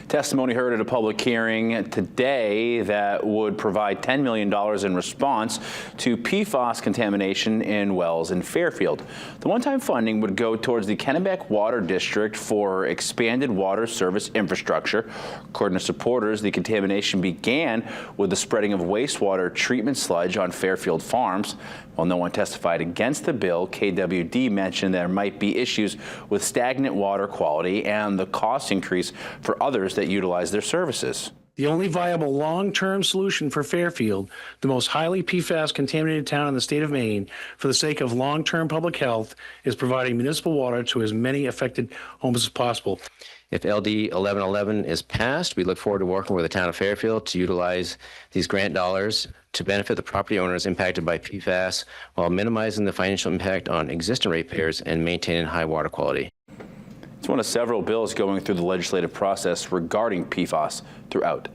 Testimony heard at a public hearing today that would provide $10 million in response to PFAS contamination in wells in Fairfield. The one-time funding would go towards the Kennebec Water District for expanded water service infrastructure. According to supporters, the contamination began with the spreading of wastewater treatment sludge on Fairfield farms. While no one testified against the bill, KWD mentioned there might be issues with stagnant water quality and the cost increase for others that utilize their services. The only viable long-term solution for Fairfield, the most highly PFAS contaminated town in the state of Maine, for the sake of long-term public health, is providing municipal water to as many affected homes as possible. If LD 1111 is passed, we look forward to working with the town of Fairfield to utilize these grant dollars to benefit the property owners impacted by PFAS while minimizing the financial impact on existing ratepayers and maintaining high water quality. It's one of several bills going through the legislative process regarding PFAS throughout